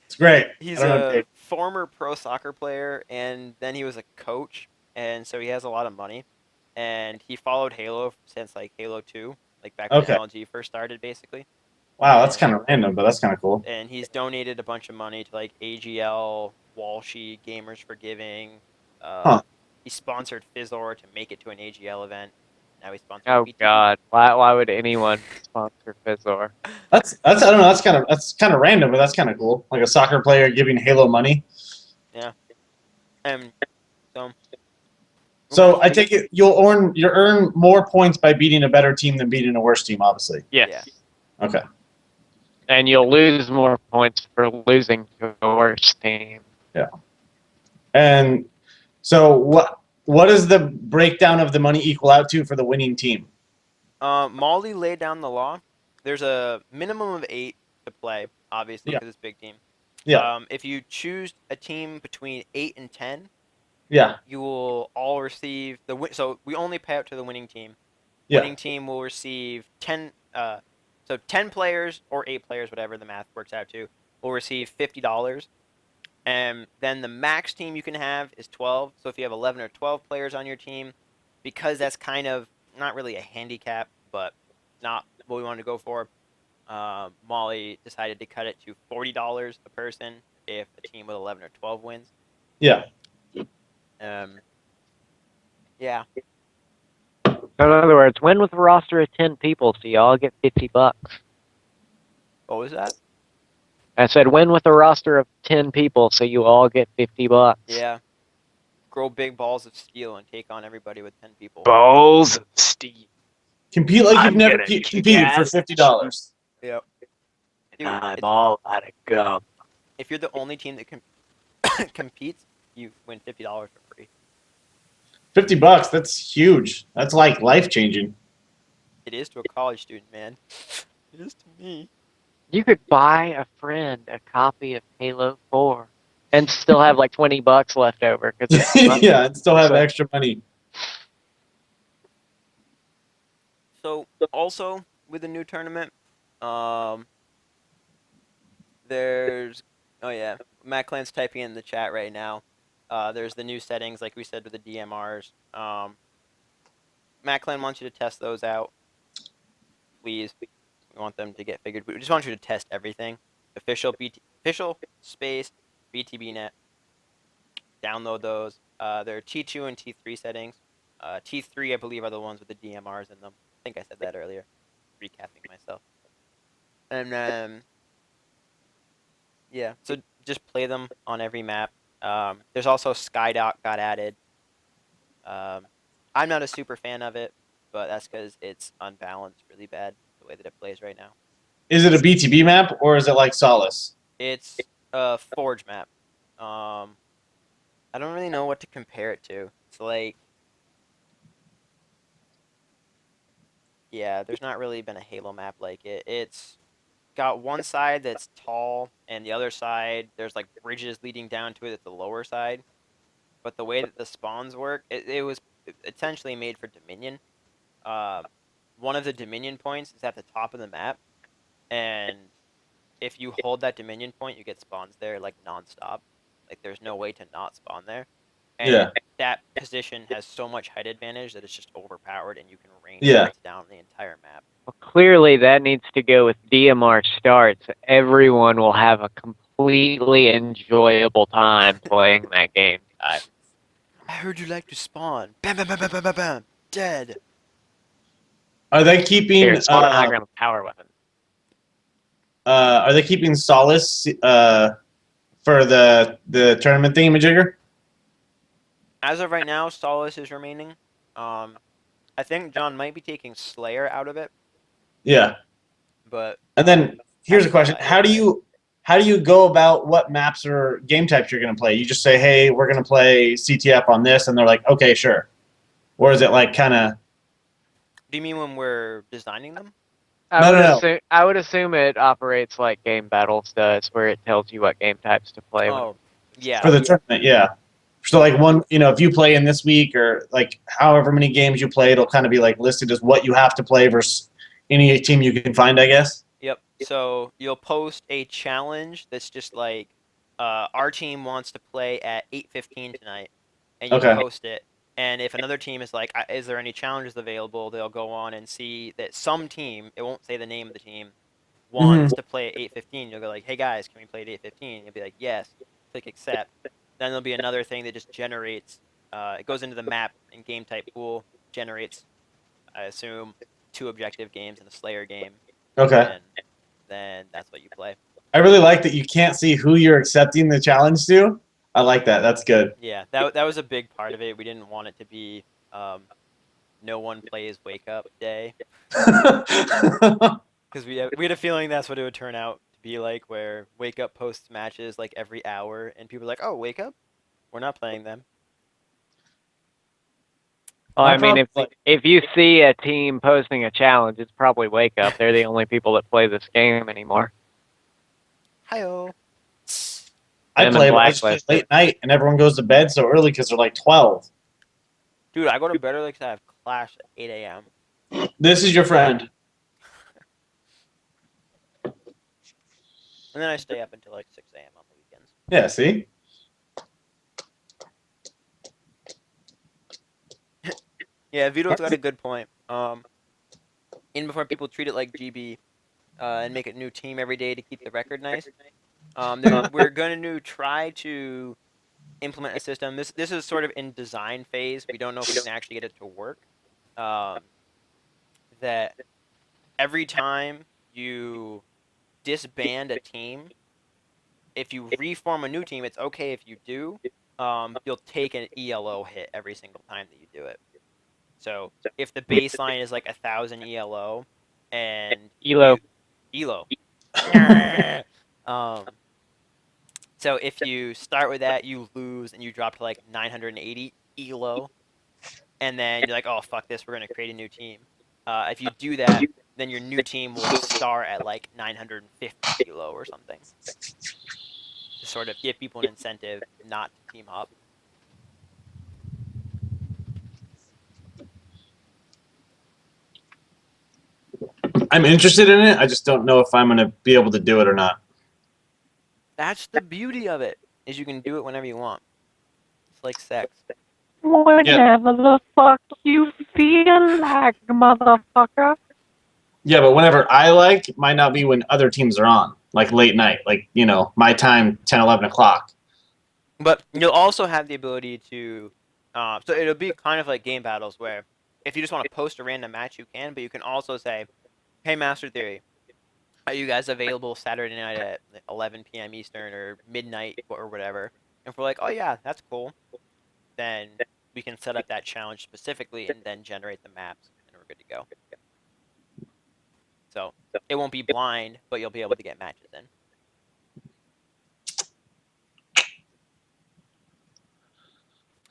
It's great. He's I don't know, a Dave. former pro soccer player, and then he was a coach, and so he has a lot of money. And he followed Halo since like Halo 2, like back when Okay. LG first started, basically. Wow, that's kind of random, but that's kind of cool. And he's donated a bunch of money to like AGL, Walshy, Gamers for Giving. Huh. He sponsored Fizzor to make it to an AGL event. Now he's sponsored. Oh BT. God! Why would anyone sponsor Fizzor? That's I don't know. That's kind of random, but that's kind of cool. Like a soccer player giving Halo money. And so. So I take it you earn more points by beating a better team than beating a worse team, obviously. Yes. Yeah. Okay. And you'll lose more points for losing to a worse team. And so what does the breakdown of the money equal out to for the winning team? Molly laid down the law. There's a minimum of 8 to play, obviously, Yeah. because it's a big team. Yeah. If you choose a team between 8 and 10, Yeah. you will all receive the win. So we only pay out to the winning team. Yeah. Winning team will receive 10. So 10 players or 8 players, whatever the math works out to, will receive $50. And then the max team you can have is 12. So if you have 11 or 12 players on your team, because that's kind of not really a handicap, but not what we wanted to go for, Molly decided to cut it to $40 a person if a team with 11 or 12 wins. Yeah. Yeah. So in other words, win with a roster of 10 people, so you all get $50. What was that? I said win with a roster of 10 people, so you all get $50. Yeah. Grow big balls of steel and take on everybody with 10 people. Balls of steel. Compete like you've I'm never gonna competed for gas $50. Yep. Dude, I'm all out of gum. if you're the only team that competes, you win $50 for free. $50, that's huge. That's like life changing. It is to a college student, man. It is to me. You could buy a friend a copy of Halo 4 and still have like $20 left over. Yeah, and still have So- extra money. So also with the new tournament, there's Matt Clan's typing in the chat right now. There's the new settings, like we said, with the DMRs. Matt Clan wants you to test those out. Please, we want them to get figured. We just want you to test everything. Official space BTBnet. Download those. There are T2 and T3 settings. T3, I believe, are the ones with the DMRs in them. I think I said that earlier. Recapping myself. And yeah, so just play them on every map. There's also Skydock got added. I'm not a super fan of it, but that's because it's unbalanced really bad the way that it plays right now. Is it a BTB map or is it like Solace? It's a Forge map. I don't really know what to compare it to. It's like, yeah, there's not really been a Halo map like it. It's got one side that's tall, and the other side, there's like bridges leading down to it at the lower side. But the way that the spawns work, it was essentially made for Dominion. One of the Dominion points is at the top of the map, and if you hold that Dominion point, you get spawns there like nonstop. Like there's no way to not spawn there. And Yeah. that position has so much height advantage that it's just overpowered, and you can rain Yeah. shots down the entire map. Well, clearly that needs to go with DMR starts. Everyone will have a completely enjoyable time playing that game. I heard you like to spawn. Bam, bam, bam, bam, bam, bam, bam. Dead. Are they keeping Here, spawn a high ground power weapon. are they keeping Solace for the tournament thingamajigger? As of right now, Solace is remaining. I think John might be taking Slayer out of it, Yeah. but And then here's a That's question: fine. How do you go about what maps or game types you're going to play? You just say, "Hey, we're going to play CTF on this," and they're like, "Okay, sure." Or is it like kind of? do you mean when we're designing them? No. I would assume it operates like Game Battles does, where it tells you what game types to play with. Oh, yeah. For the tournament, yeah. So like one, if you play in this week or like however many games you play, it'll kind of be like listed as what you have to play versus any team you can find, I guess. Yep. So you'll post a challenge that's just like, our team wants to play at 8:15 tonight, and you Okay. post it. And if another team is like, is there any challenges available? They'll go on and see that some team, it won't say the name of the team, wants to play at 8:15. You'll go like, hey guys, can we play at 8:15? You'll be like, yes. Click accept. Then there'll be another thing that just generates. It goes into the map and game type pool, generates, I assume, 2 objective games and a Slayer game. Okay. And then that's what you play. I really like that you can't see who you're accepting the challenge to. I like that. That's good. Yeah, that was a big part of it. We didn't want it to be no one plays Wake Up Day, because we had a feeling that's what it would turn out to be like, where Wake Up posts matches like every hour, and people are like, "Oh, Wake Up, we're not playing them." Well, My I mean, problem- if you see a team posting a challenge, it's probably Wake Up. They're the only people that play this game anymore. Hi-oh. I Them play, and but I just play Blacklist. late night, and everyone goes to bed so early because they're like 12. Dude, I go to bed early because I have class at 8 a.m. This is your friend. And then I stay up until like 6 a.m. on the weekends. Yeah, see? Yeah, Vito's got a good point. Even before people treat it like GB and make a new team every day to keep the record nice, we're going to try to implement a system. This is sort of in design phase. We don't know if we can actually get it to work. That every time you disband a team, if you reform a new team, it's okay if you do. You'll take an ELO hit every single time that you do it. So if the baseline is like 1,000 ELO, and Elo. ELO. um, so if you start with that, you lose and you drop to like 980 ELO, and then you're like, oh fuck this, we're gonna create a new team. If you do that, then your new team will start at like 950 ELO or something to sort of give people an incentive not to team up. I'm interested in it. I just don't know if I'm going to be able to do it or not. That's the beauty of it, is you can do it whenever you want. It's like sex. Whenever the fuck you feel like, motherfucker. Yeah, but whenever I like, it might not be when other teams are on, like late night, like, my time, 10, 11 o'clock. But you'll also have the ability to, so it'll be kind of like game battles where if you just want to post a random match, you can, but you can also say, hey, Master Theory, are you guys available Saturday night at 11 p.m. Eastern or midnight or whatever? And if we're like, oh yeah, that's cool, then we can set up that challenge specifically and then generate the maps, and we're good to go. So it won't be blind, but you'll be able to get matches in.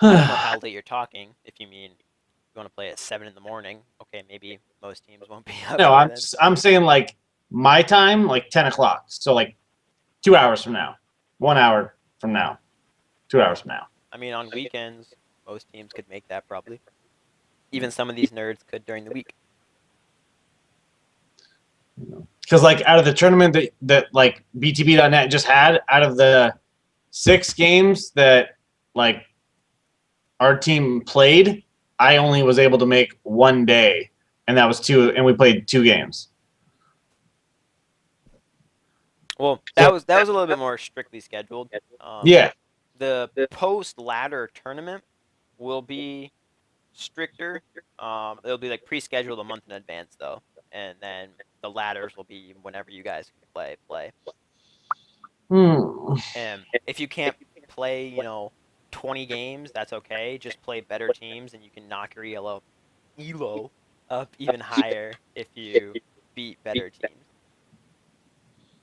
I don't know how late you're talking. If you mean you want to play at 7 in the morning, okay, maybe most teams won't be up. No, by then. I'm saying like my time, like 10 o'clock. So like 2 hours from now, 1 hour from now, 2 hours from now. I mean, on weekends, most teams could make that probably. Even some of these nerds could during the week. Because like out of the tournament that like BTB.net just had, out of the 6 games that like our team played, I only was able to make one day, and that was 2, and we played 2 games. Well, that was a little bit more strictly scheduled. Yeah. The post ladder tournament will be stricter. It'll be like pre-scheduled a month in advance though, and then the ladders will be whenever you guys can play. And if you can't play, 20 games, that's okay. Just play better teams, and you can knock your ELO up even higher if you beat better teams.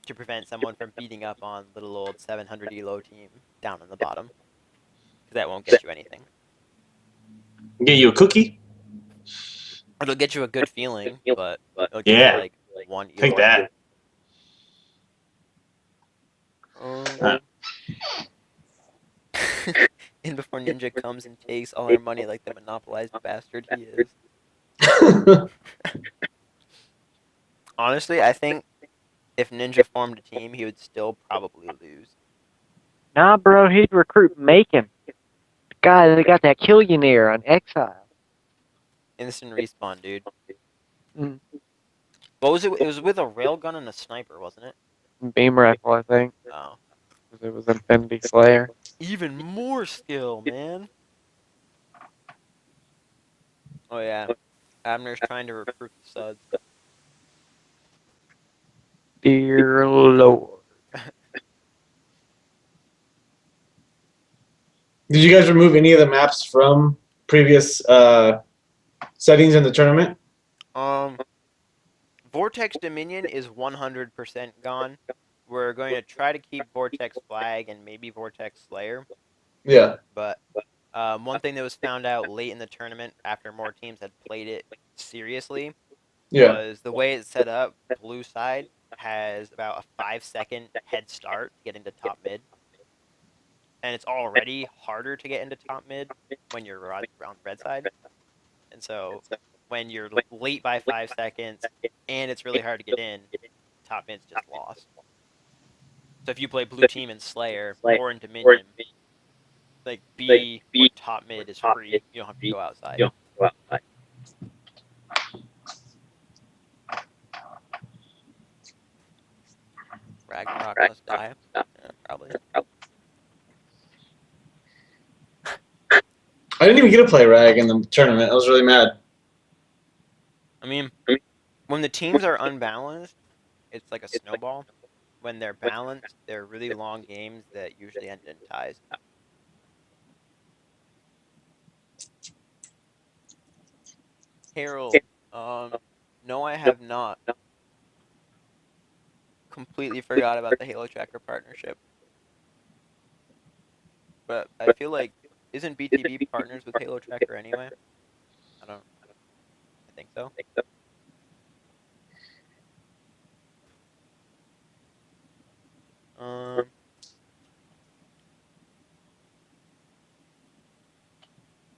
To prevent someone from beating up on little old 700 ELO team down on the bottom. Because that won't get you anything. Get you a cookie? It'll get you a good feeling, but it'll get you like 1 ELO. Take that. And before Ninja comes and takes all our money like the monopolized bastard he is. Honestly, I think if Ninja formed a team, he would still probably lose. Nah, bro, he'd recruit Macon. The guy that got that Killionaire on Exile. Instant respawn, dude. Mm. What was it? It was with a railgun and a sniper, wasn't it? Beam rifle, I think. Oh. It was Infinity Slayer. Even more skill, man. Oh, yeah. Abner's trying to recruit the Suds. Dear Lord. Did you guys remove any of the maps from previous settings in the tournament? Vortex Dominion is 100% gone. We're going to try to keep Vortex Flag and maybe Vortex Slayer. Yeah. But one thing that was found out late in the tournament after more teams had played it seriously was the way it's set up, blue side has about a 5-second head start to get into top mid. and it's already harder to get into top mid when you're around the red side. And so when you're late by 5 seconds and it's really hard to get in, top mid's just lost. So if you play blue team and Slayer or in Dominion, like B or top mid is free. You don't have to go outside. Ragnarok must die. Yeah, probably. I didn't even get to play Rag in the tournament. I was really mad. I mean, when the teams are unbalanced, it's like a snowball. When they're balanced, they're really long games that usually end in ties. Harold, no, I have not. Completely forgot about the Halo Tracker partnership. But I feel like, isn't BTB partners with Halo Tracker anyway? I think so.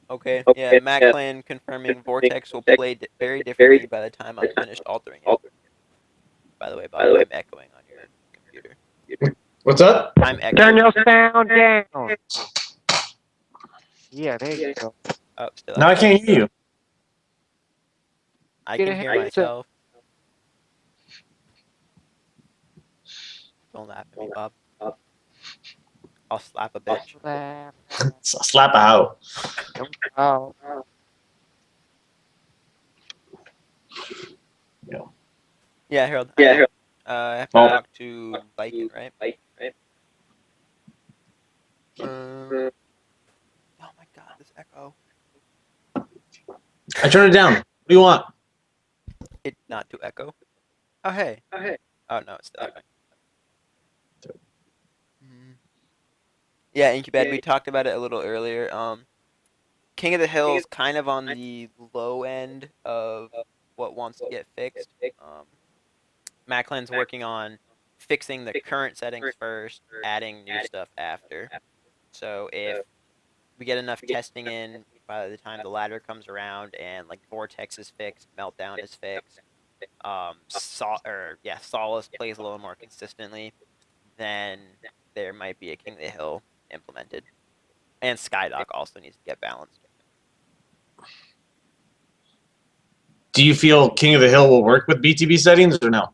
Okay, yeah, Maclan confirming Vortex will play very differently by the time I'm finished altering it. By the way, Bob, I'm echoing on your computer. What's up? I'm echoing. Turn your sound down. Yeah, there you go. Oh, still Now I echoing. can't hear you. I can hear myself. Don't laugh at me, Bob. I'll slap a bitch. Slap a hoe. Oh. Yeah, Harold. I have to Oh. talk to Viking, right? Oh my god, this echo. I turned it down. What do you want? It not to echo. Oh hey. Oh no, it's still echoing. Yeah, Incubad, we talked about it a little earlier. King of the Hill's kind of on the low end of what wants to get fixed. Maclin's working on fixing the current settings first, adding new stuff after. So if we get enough testing in by the time the ladder comes around and like Vortex is fixed, Meltdown is fixed, Solace plays a little more consistently, then there might be a King of the Hill implemented. And Skydock also needs to get balanced. Do you feel King of the Hill will work with BTB settings or no?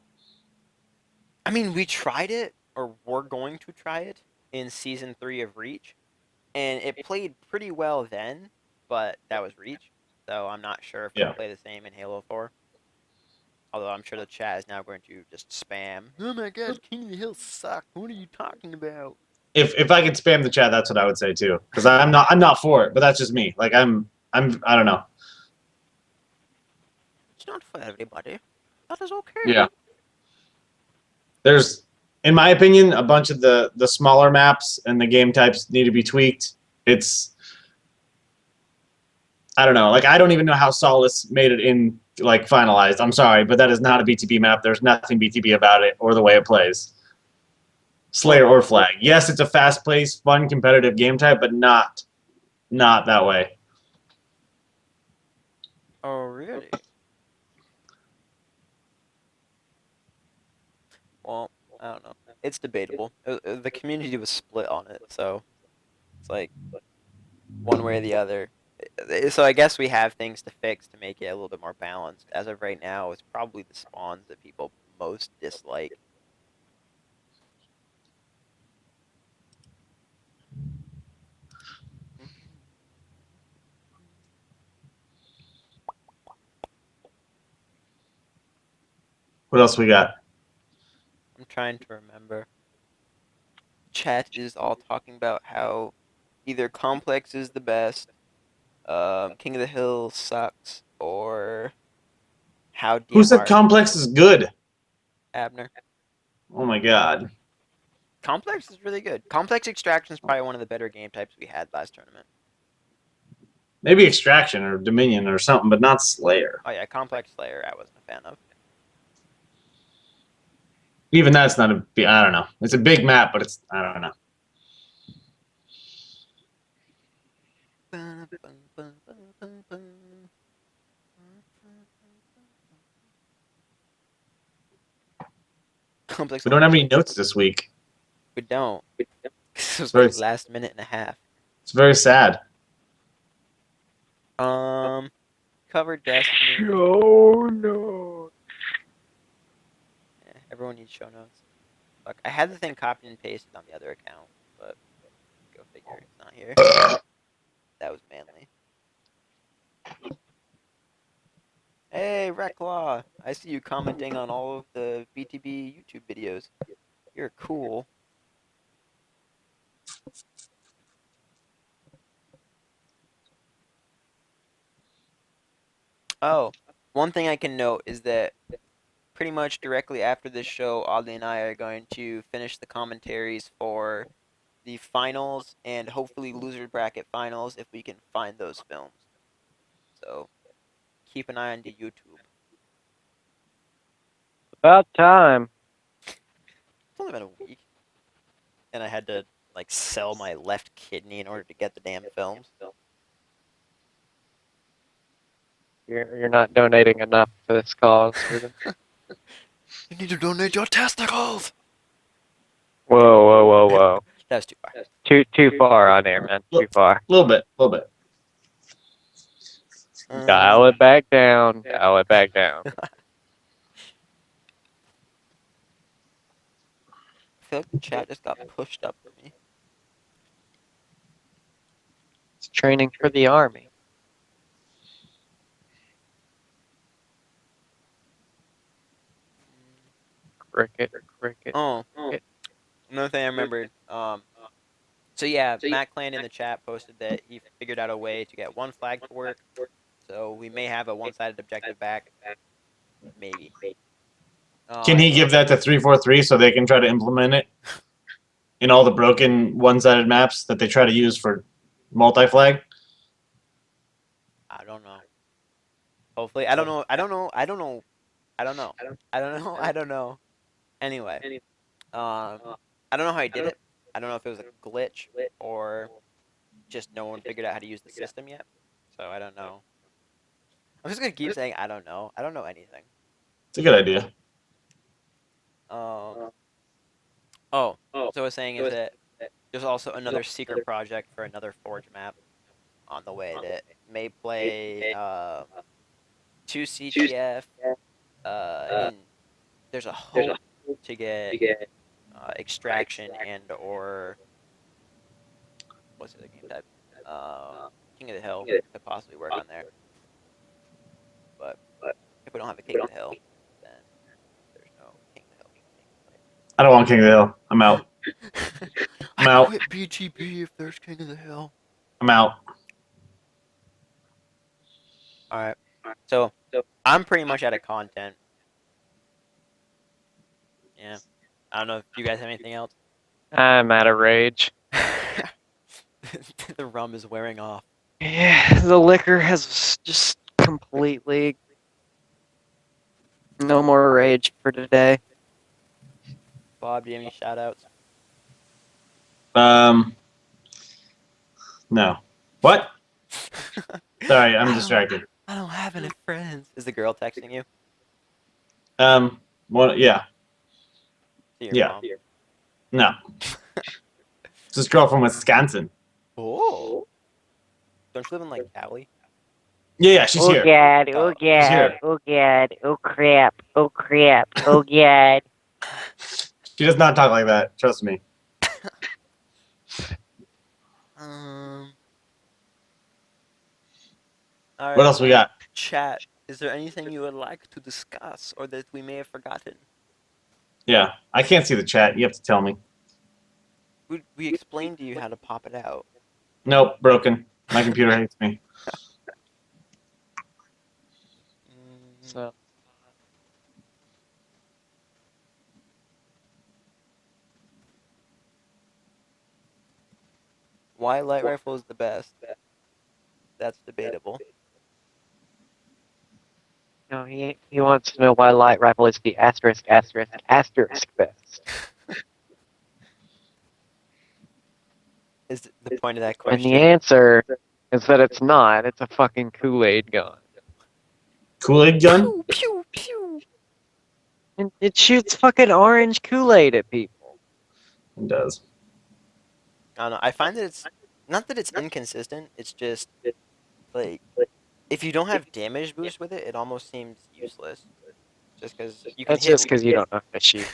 I mean, we tried it, or we're going to try it, in Season 3 of Reach, and it played pretty well then, but that was Reach, so I'm not sure if it'll play the same in Halo 4. Although I'm sure the chat is now going to just spam, oh my god, King of the Hill sucked, what are you talking about? If I could spam the chat, that's what I would say too. Because I'm not for it, but that's just me. Like I don't know. It's not for everybody. That is okay. Yeah. There's, in my opinion, a bunch of the smaller maps and the game types need to be tweaked. It's, I don't know. Like I don't even know how Solace made it in like finalized. I'm sorry, but that is not a BTB map. There's nothing BTB about it or the way it plays. Slayer or Flag. Yes, it's a fast-paced, fun, competitive game type, but not that way. Oh, really? Well, I don't know. It's debatable. The community was split on it, so it's like one way or the other. So I guess we have things to fix to make it a little bit more balanced. As of right now, it's probably the spawns that people most dislike. What else we got? I'm trying to remember. Chat is all talking about how either Complex is the best, King of the Hill sucks, or how DMR. Who said Complex is good? Abner. Oh my god. Complex is really good. Complex Extraction is probably one of the better game types we had last tournament. Maybe Extraction or Dominion or something, but not Slayer. Oh yeah, Complex Slayer I wasn't a fan of. Even that's not a. I don't know. It's a big map, but it's. I don't know. Complex We don't have any elimination. notes this week. We don't. This was Very- like last minute and a half. It's very sad. Cover Destiny. Oh no. Yeah, everyone needs show notes. Fuck, I had the thing copied and pasted on the other account, but go figure, it's not here. That was manly. Hey, Recklaw! I see you commenting on all of the BTB YouTube videos. You're cool. Oh, one thing I can note is that pretty much directly after this show, Audley and I are going to finish the commentaries for the finals and hopefully loser bracket finals if we can find those films. So keep an eye on the YouTube. About time. It's only been a week, and I had to like sell my left kidney in order to get the damn films. You're not donating enough to this cause, Ruben. You need to donate your testicles. Whoa. That was too far. Too far on there, man. Too far. A little bit. Dial it back down. Dial it back down. I feel like the chat just got pushed up for me. It's training for the army. Cricket. Oh, another thing I remembered. So yeah, Matt Clan in the chat posted that he figured out a way to get one flag to work. So we may have a one-sided objective back. Maybe. Can he give that to 343 so they can try to implement it in all the broken one-sided maps that they try to use for multi-flag? I don't know. Hopefully, I don't know. Anyway, I don't know how he did it. I don't know if it was a glitch or just no one figured out how to use the system yet. So I don't know. I'm just gonna keep saying I don't know. I don't know anything. It's a good idea. So what I was saying is that there's also another secret project for another Forge map on the way that may play 2 CTF. And there's a hope to get Extraction and or what's the other game type? King of the Hill could possibly work on there. But if we don't have a King of the Hill, then there's no King of the Hill being I don't want King of the Hill. I'm out. played. I'm out. quit BGB if there's King of the Hill. I'm out. Alright. So I'm pretty much out of content. Yeah. I don't know if you guys have anything else. I'm out of rage. The rum is wearing off. Yeah, the liquor has just completely no more rage for today. Bob, do you have any shout outs? No. What? Sorry, I'm distracted. I don't have any friends. Is the girl texting you? Well, yeah. To your Yeah. mom? No. It's this girl from Wisconsin. Oh. Don't you live in like Cali? Yeah, she's Oh here. god, oh Oh, she's god, here. oh god, oh crap, oh crap, oh god. She does not talk like that. Trust me. Alright. What else we got? Chat. Is there anything you would like to discuss or that we may have forgotten? Yeah, I can't see the chat. You have to tell me. We explained to you how to pop it out. Nope, broken. My computer hates me. So Why light rifle is the best? That's debatable. no, he wants to know why light rifle is the asterisk best. Is the point of that And the question? answer is that it's not. It's a fucking Kool-Aid gun. Kool-Aid gun? Pew pew pew. It shoots fucking orange Kool-Aid at people. It does. I don't know. I find that it's not that it's inconsistent. It's just like if you don't have damage boost with it, it almost seems useless. Just because you can That's hit just because you don't know how to shoot.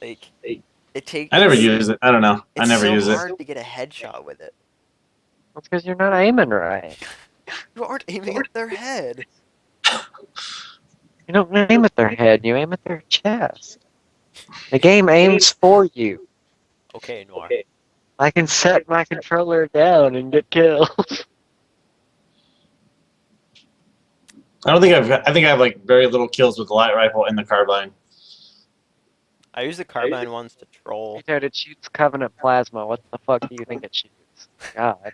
like it takes. I never use it. I don't know. I It's never so use it. hard to get a headshot with it. That's because you're not aiming right. You aren't aiming at their head. You don't aim at their head. You aim at their chest. The game aims for you. Okay, Noir. I can set my controller down and get kills. I don't think I think I have like very little kills with the light rifle and the carbine. I use the carbine ones to troll. Dude, it shoots Covenant Plasma. What the fuck do you think it shoots? God.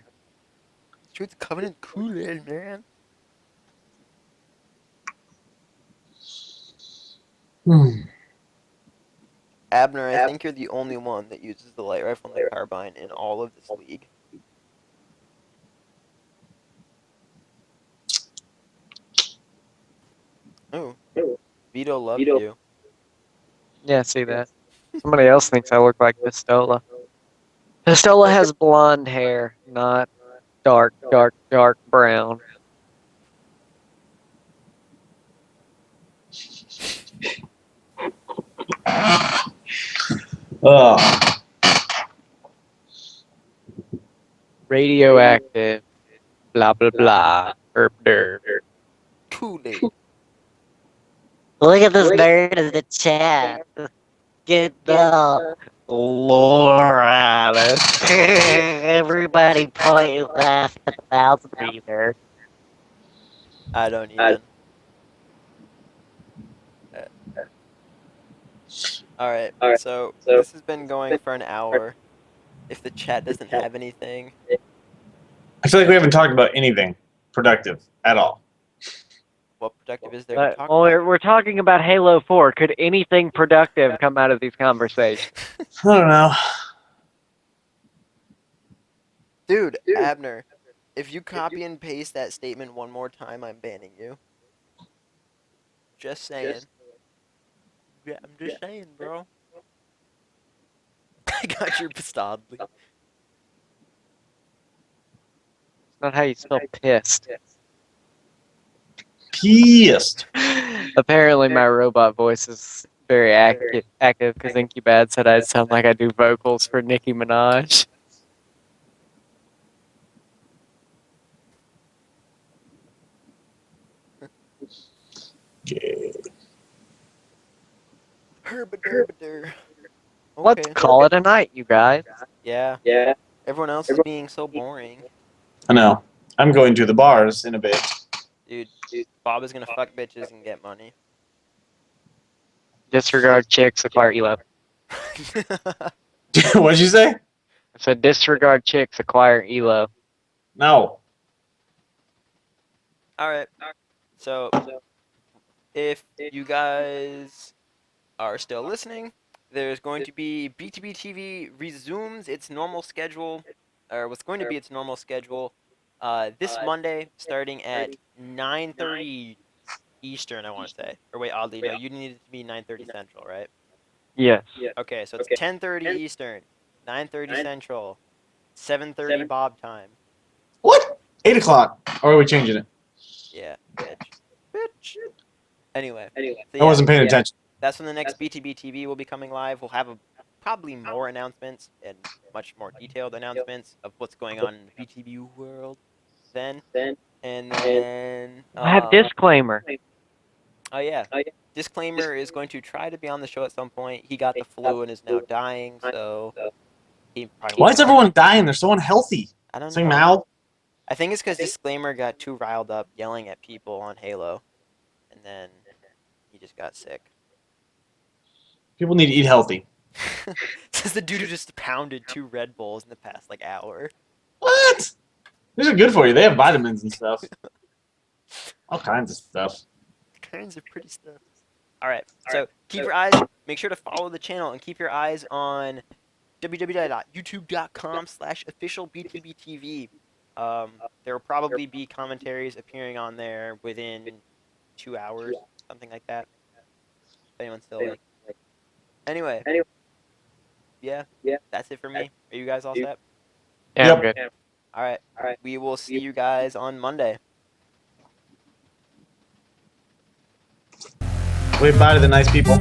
Shoots Covenant Kool-Aid, man. Abner, I think you're the only one that uses the light rifle and the carbine in all of this league. Oh, Vito loved you. Yeah, see that. Somebody else thinks I look like Pistola. Pistola has blonde hair, not dark brown. Oh, Radioactive. Blah blah blah. Herb derb. Kool-Aid. Look at this nerd in the chat. Get the lore out of everybody point his ass at the 1,000 meter. I don't even. Alright, so this has been going for an hour. If the chat doesn't have anything, I feel like we haven't talked about anything productive at all. what productive is there to talk Well, about? we're talking about Halo 4. Could anything productive come out of these conversations? I don't know. Dude, Abner, if you copy and paste that statement one more time, I'm banning you. Just saying. Yeah, I'm just saying, bro. I got your pistodly. It's not how you spell pissed. Pissed. Apparently, my robot voice is very active because Incubad said I'd sound like I do vocals for Nicki Minaj. Okay. Herbaderbader. Let's call it a night, you guys. Yeah. Everyone else is being so boring. I know. I'm going to the bars in a bit. Dude, Bob is gonna fuck bitches and get money. Disregard chicks, acquire elo. What'd you say? I said disregard chicks, acquire elo. No. Alright. So, if you guys are still listening, there's going to be BTB TV resumes its normal schedule, or what's going to be its normal schedule, this Monday starting at 9:30 Eastern, I want to say. Or wait, oddly, no, you need it to be 9:30 Central, right? Yes. Okay, so it's 10:30 Eastern, 9:30 Central, 7:30 Bob time. What? 8 o'clock. Or are we changing it? Yeah, bitch. Anyway, so I wasn't paying attention. that's when the next BTB TV will be coming live. We'll have probably more announcements and much more detailed announcements of what's going on in the BTB world then. And then... I have disclaimer. Oh, yeah. Disclaimer is going to try to be on the show at some point. He got the flu and is now dying, so... He probably Why is everyone dying? They're so unhealthy. I don't Sing know. Mal. I think it's because Disclaimer got too riled up yelling at people on Halo. And then he just got sick. People need to eat healthy. Says the dude who just pounded 2 Red Bulls in the past, hour. What? These are good for you. They have vitamins and stuff. All kinds of stuff. Kinds of pretty stuff. Alright, so keep your eyes, make sure to follow the channel and keep your eyes on www.youtube.com/officialbtbtv. There will probably be commentaries appearing on there within 2 hours, something like that. If anyone's still awake. Anyway, yeah, that's it for me. Are you guys all set? Yeah, I'm Yep. good. All right. We will see you guys on Monday. Wave bye to the nice people.